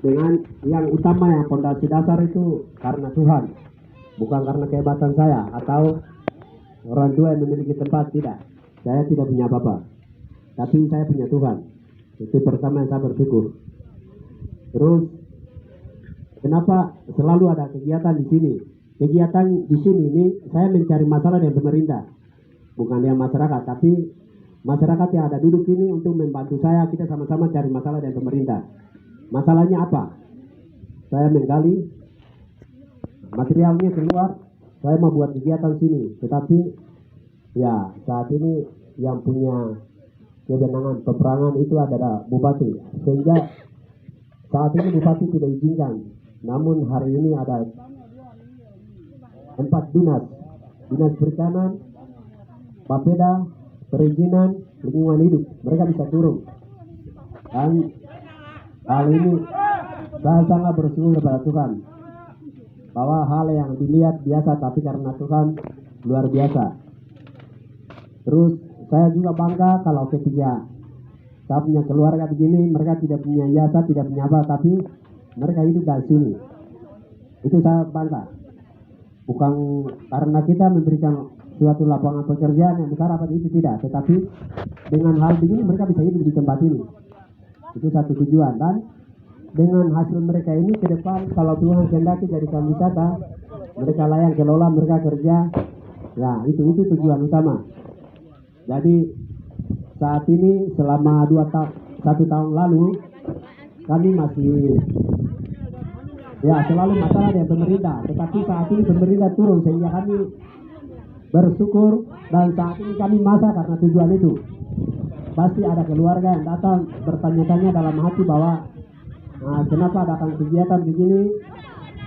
dengan yang utama, yang fondasi dasar itu karena Tuhan, bukan karena kehebatan saya atau orang tua yang memiliki tempat. Tidak, saya tidak punya apa-apa, tapi saya punya Tuhan. Itu pertama yang saya bersyukur. Terus kenapa selalu ada kegiatan di sini? Kegiatan di sini ini saya mencari masalah dengan pemerintah, bukan dengan masyarakat, tapi masyarakat yang ada duduk ini untuk membantu saya. Kita sama-sama cari masalah dengan pemerintah. Masalahnya apa? Saya menggali materialnya keluar, saya mau buat kegiatan sini, tetapi ya saat ini yang punya kewenangan peperangan itu adalah bupati, sehingga saat ini bupati tidak izinkan. Namun hari ini ada 4 dinas perikanan, Bapeda, perizinan, lingkungan hidup, mereka bisa turun. Dan hal ini saya sangat bersyukur kepada Tuhan, bahwa hal yang dilihat biasa, tapi karena Tuhan luar biasa. Terus saya juga bangga kalau ketika saya punya keluarga begini, mereka tidak punya jasa, tidak punya apa, tapi mereka hidup dari sini. Itu saya bangga. Bukan karena kita memberikan suatu lapangan pekerjaan yang besar apa itu, tidak, tetapi dengan hal begini mereka bisa hidup di tempat ini. Itu satu tujuan. Dan dengan hasil mereka ini ke depan, kalau Tuhan kehendaki jadikan wisata, mereka layan kelola, mereka kerja. Ya, itu tujuan utama. Jadi saat ini selama 1 tahun lalu kami masih selalu masalah dengan pemerintah, tetapi saat ini pemerintah turun, sehingga kami bersyukur. Dan saat ini kami masa karena tujuan itu. Pasti ada keluarga yang datang bertanya-tanya dalam hati bahwa kenapa adakan kegiatan begini,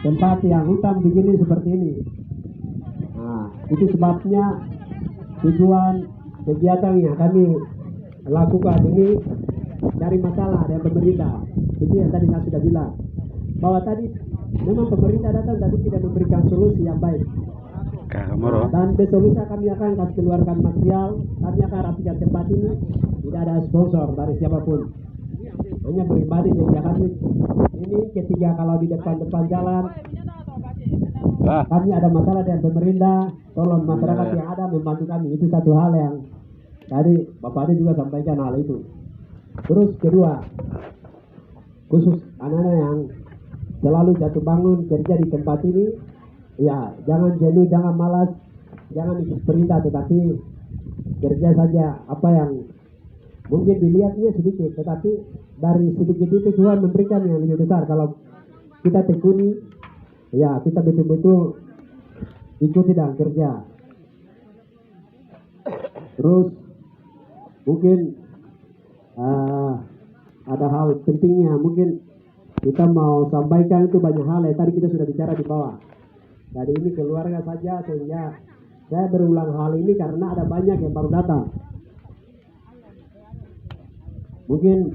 tempat yang hutan begini seperti ini. Itu sebabnya tujuan kegiatan yang kami lakukan ini dari masalah dengan pemerintah. Itu yang tadi saya sudah bilang, bahwa tadi memang pemerintah datang tapi tidak memberikan solusi yang baik. Dan besok kami akan kasih keluarkan material, kami akan rapikan tempat ini. Tidak ada sponsor dari siapapun, hanya pribadi. Sehingga kami ini ketika kalau di depan jalan kami ada masalah dengan pemerintah, tolong masyarakat yang ada membantu kami. Itu satu hal yang tadi Bapak Ade juga sampaikan hal itu. Terus kedua, khusus anak-anak yang selalu jatuh bangun kerja di tempat ini, ya jangan jenuh, jangan malas, jangan ikut perintah, tetapi kerja saja. Apa yang mungkin dilihatnya sedikit, tetapi dari sedikit itu Tuhan memberikan yang lebih besar. Kalau kita tekuni, ya kita betul-betul ikuti dalam kerja. Terus mungkin ada hal pentingnya, mungkin kita mau sampaikan itu banyak hal yang tadi kita sudah bicara di bawah. Jadi ini keluarga saja, sehingga saya berulang hal ini karena ada banyak yang baru datang. Mungkin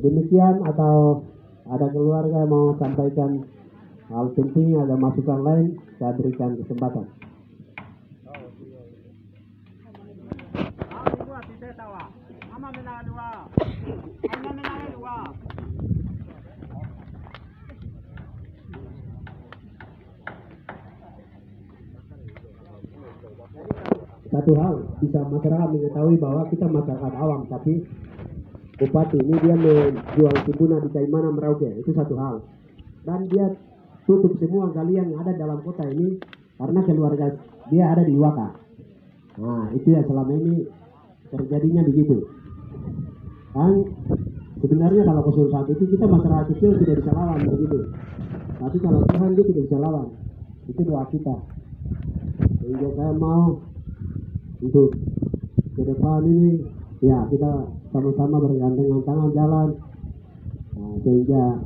demikian, atau ada keluarga yang mau sampaikan hal penting, ada masukan lain, saya berikan kesempatan. Satu hal, bisa masyarakat mengetahui bahwa kita masyarakat awam, tapi bupati ini dia menjual Tibuna di Kaimana, Merauke. Itu satu hal. Dan dia tutup semua galian yang ada dalam kota ini karena keluarga dia ada di Iwaka. Itu ya selama ini terjadinya begitu. Dan sebenarnya kalau kesulitan itu kita masyarakat kecil tidak bisa lawan begitu. Tapi kalau Tuhan dia tidak bisa lawan. Itu doa kita. Sehingga saya mau untuk ke depan ini, ya kita sama-sama bergandengan tangan jalan, sehingga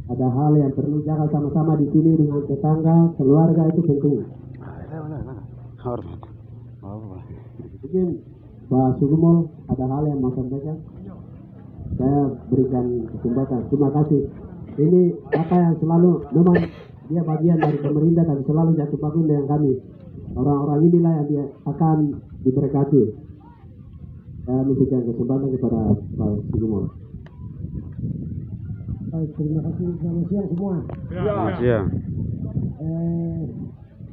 ada hal yang perlu jaga sama-sama di sini dengan tetangga, keluarga, itu penting. Mungkin Pak Sugumol ada hal yang mau sampaikan, saya berikan kesempatan. Terima kasih. Ini apa yang selalu, memang dia bagian dari pemerintah, tapi selalu jatuh bangun dengan kami. Orang-orang inilah yang dia akan diberkati. Saya memberikan kesempatan kepada Pak Sugumol. Baik, terima kasih. Selamat siang semua. Selamat siang.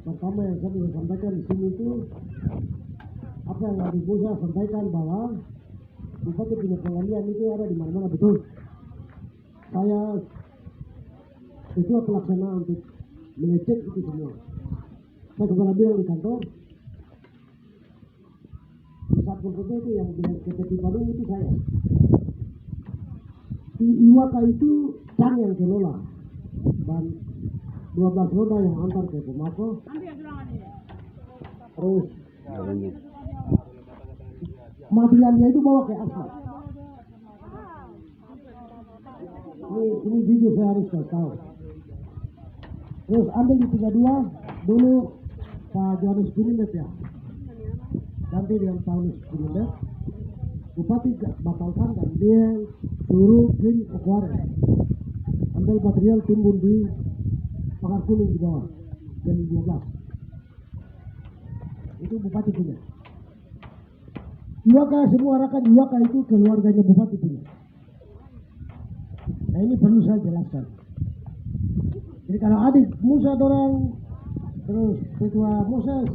Pertama yang saya bisa sampaikan di sini itu apa yang Adik Musa sampaikan bahwa Bupati punya pengalian itu ada di mana-mana, betul. Saya ketua pelaksana untuk mengecek itu semua. Saya kepala bilang di kantor, di Satpol PP itu yang di Bandung itu saya. Di Iwaka itu Cang yang kelola dan 12 roda yang antar ke Pemako. Terus materialnya itu bawa ke Asma. Ini jujur saya harus tahu. Terus ambil di 32 dulu Pak Johannes Kunindet ya. Nanti dengan Paulus Kunindet, Bupati batalkan dan dia suruh Green Okuare ambil material timbun di Pagar Kuning di bawah jam 12. Itu Bupati punya. Iwaka, semua rakan Iwaka itu keluarganya Bupati punya. Nah ini perlu saya jelaskan. Jadi kalau adik Musa dorang, terus ketua Moses,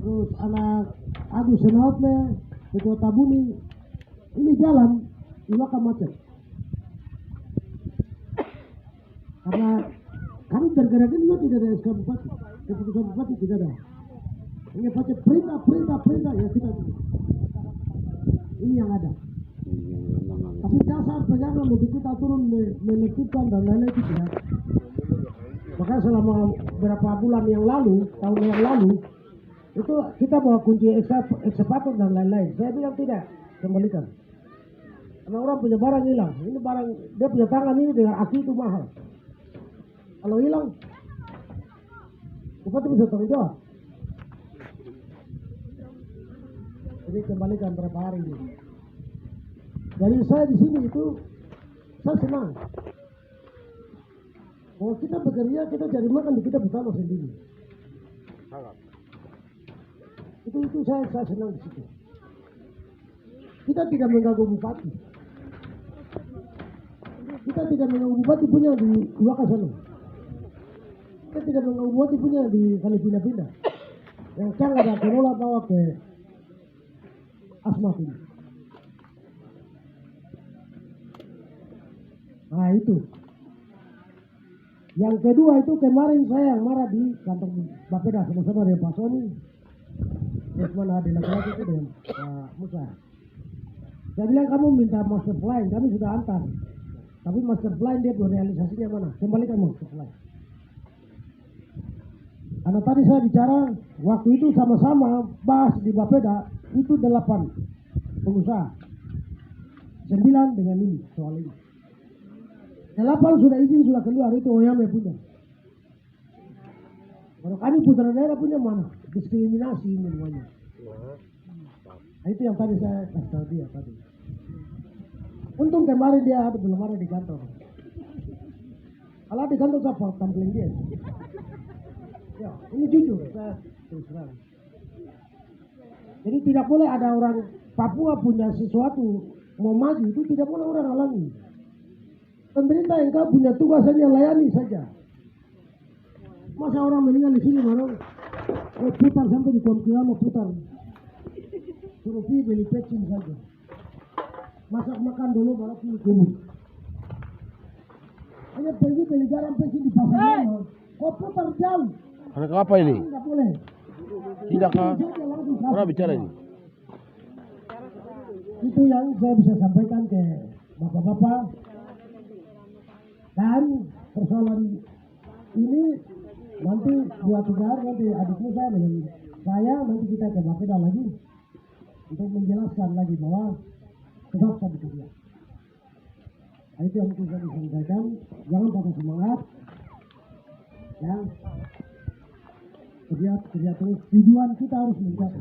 terus anak Agus Senaotne, ketua Tabuni, ini jalan Iwaka macet. Karena kami bergerak ini juga tidak ada SK Bupati, keputusan Bupati tidak ada. Hanya pakai perintah ya kita. Ini yang ada. Tapi dasar pegangan untuk kita turun menentukan dan lain-lain itu tidak. Maka selama beberapa bulan yang lalu, tahun yang lalu, itu kita bawa kunci ekskavator dan lain-lain. Saya bilang tidak, kembalikan. Karena orang punya barang hilang. Ini barang, dia punya tangan ini dengan aki itu mahal. Kalau hilang, Bupati bisa tanggung jawab. Jadi kembalikan berapa hari ini. Jadi saya di sini itu saya senang. Kalau kita bekerja, kita cari makan, kita bersama sendiri. Itu saya senang di situ. Kita tidak mengganggu Bupati. Kita tidak mengganggu Bupati punya di Iwaka sana. Kita tidak mengganggu Bupati punya di Kali Pindah-Pindah. Yang sekarang ada kelola bawa ke Asma ini. Nah itu. Yang kedua itu kemarin saya yang marah di kantor Bapeda sama-sama dengan Pak Soni. Terus mana ada laki-laki itu dengan Pak Musa. Saya bilang kamu minta master plan, kami sudah antar. Tapi master plan dia belum realisasinya mana. Kembalikan master plan. Karena tadi saya bicara waktu itu sama-sama bahas di Bapeda itu 8 pengusaha. 9 dengan ini soal ini. 8 sudah izin sudah keluar itu Oyame punya. Kalau kami putra daerah punya mana? Diskriminasi ini semuanya. Nah, itu yang tadi saya kasih tahu dia tadi. Untung kemarin dia belum ada di kantor. Kalau di kantor saya tampilin dia. Ya, ini jujur saya terus terang. Jadi tidak boleh ada orang Papua punya sesuatu mau maju itu tidak boleh orang halangi. Pemerintah yang kau punya tugas saja layani saja. Masa orang meninggal di sini mana? Putar sampai di Kuamkiama putar. Suruh pergi beli pecin saja. Masak makan dulu baru pilih kubur. Hanya pergi beli garam pecin di pasar mana? Kau putar jauh. Anak apa ini? Tidak boleh. Tidak kah? Pernah bicara ini? Itu yang saya bisa sampaikan ke bapak-bapak. Dan persoalan ini nanti 2-3 hari nanti adiknya saya dengan saya nanti kita ke Bapeda lagi untuk menjelaskan lagi bahwa tetap saya bekerja. Nah, itu yang mungkin saya sampaikan. Jangan patah semangat. Ya. Kerja terus. Tujuan kita harus mencapai.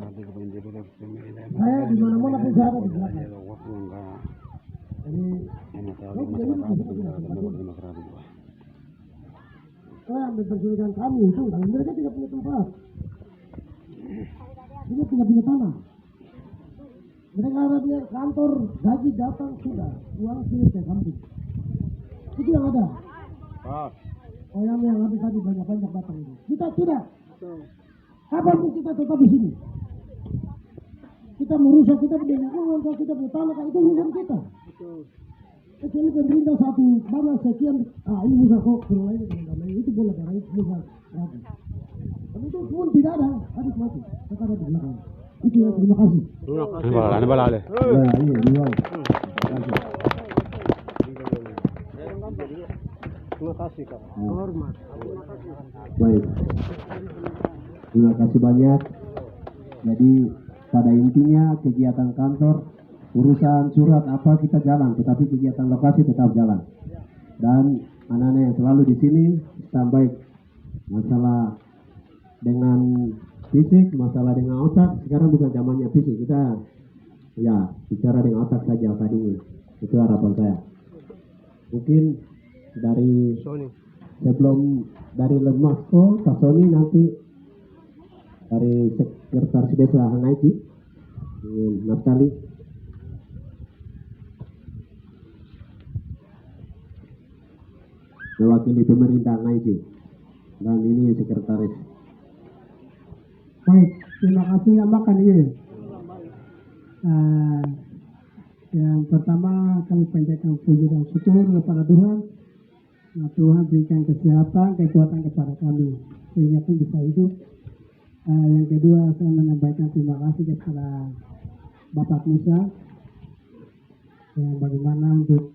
Saya di mana-mana pun saya ada di belakang. Jadi, saya ambil perjuangan kami itu, dan mereka tidak punya tempat. Ini tidak punya tanah. Mereka harapnya kantor, gaji datang sudah, uang sudah ke kampung. Itu yang ada. Oh yang habis tadi banyak-banyak datang ini. Kita tidak. Kapanpun kita tetap di sini. Kita merusak kita punya lingkungan, kalau kita punya tanah, itu urusan kita. Kecuali pemerintah satu banyak sekian, ini bisa kok, kalau lain itu boleh karena itu bisa ragu. Tapi itu pun tidak ada, habis mati. Kita ada di belakang. Itu ya, terima kasih. Ini balale. Ya, iya, dua. Terima kasih Kak. Hormat. Baik. Terima kasih banyak. Jadi pada intinya kegiatan kantor, urusan surat apa kita jalan, tetapi kegiatan lokasi tetap jalan. Dan anak-anak yang selalu di sini sampai masalah dengan fisik, masalah dengan otak, sekarang bukan zamannya fisik, kita ya bicara dengan otak saja tadi. Itu harapan saya. Mungkin dari sebelum dari Lemasko Kak Sony nanti dari sekretaris desa Hangaiti Naftali mewakili pemerintah Hangaiti dan ini sekretaris. Baik, terima kasih yang makan ini. Yang pertama kami panjatkan puji dan syukur kepada Tuhan. Nah, Tuhan berikan kesehatan, kekuatan kepada kami sehingga pun bisa hidup. Yang kedua saya menyampaikan terima kasih kepada Bapak Musa yang bagaimana untuk